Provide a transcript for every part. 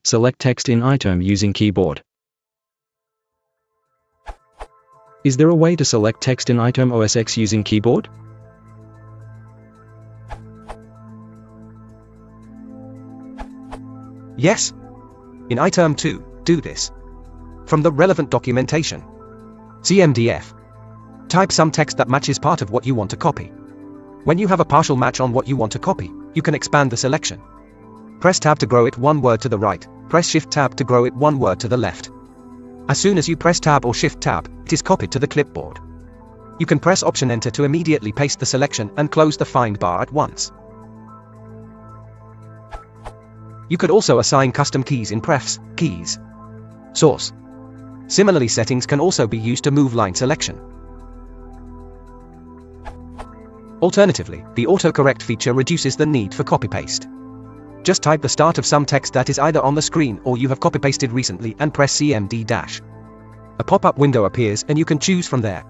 Select text in iTerm using keyboard. Is there a way to select text in iTerm OSX using keyboard? Yes. In iTerm 2, do this. From the relevant documentation. CMDF. Type some text that matches part of what you want to copy. When you have a partial match on what you want to copy, you can expand the selection. Press Tab to grow it one word to the right, press Shift Tab to grow it one word to the left. As soon as you press Tab or Shift Tab, it is copied to the clipboard. You can press Option Enter to immediately paste the selection and close the find bar at once. You could also assign custom keys in Prefs, Keys, Source. Similarly, settings can also be used to move line selection. Alternatively, the autocorrect feature reduces the need for copy-paste. Just type the start of some text that is either on the screen or you have copy-pasted recently and press CMD-. A pop-up window appears and you can choose from there.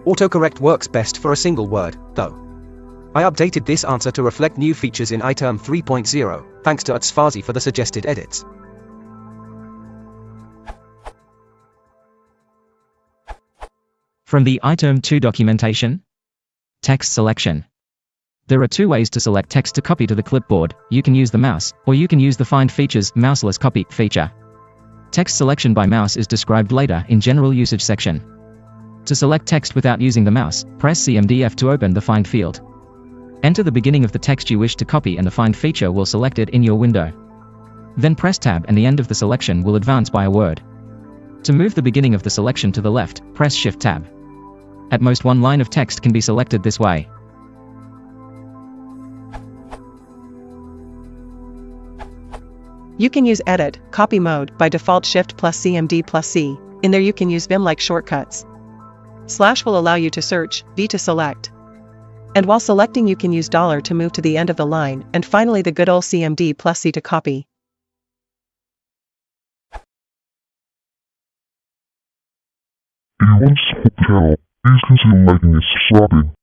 Autocorrect works best for a single word, though. I updated this answer to reflect new features in iTerm 3.0, thanks to osx-snow-leopard for the suggested edits. From the iTerm 2 documentation, text selection. There are two ways to select text to copy to the clipboard. You can use the mouse, or you can use the Find Features Mouseless Copy feature. Text selection by mouse is described later in General Usage section. To select text without using the mouse, press CMDF to open the Find field. Enter the beginning of the text you wish to copy and the Find feature will select it in your window. Then press Tab and the end of the selection will advance by a word. To move the beginning of the selection to the left, press Shift Tab. At most one line of text can be selected this way. You can use Edit, Copy mode, by default Shift plus CMD plus C. In there you can use Vim-like shortcuts. / will allow you to search, V to select. And while selecting you can use $ to move to the end of the line, and finally the good old CMD plus C to copy. If you want to support the channel, please consider liking and subscribing.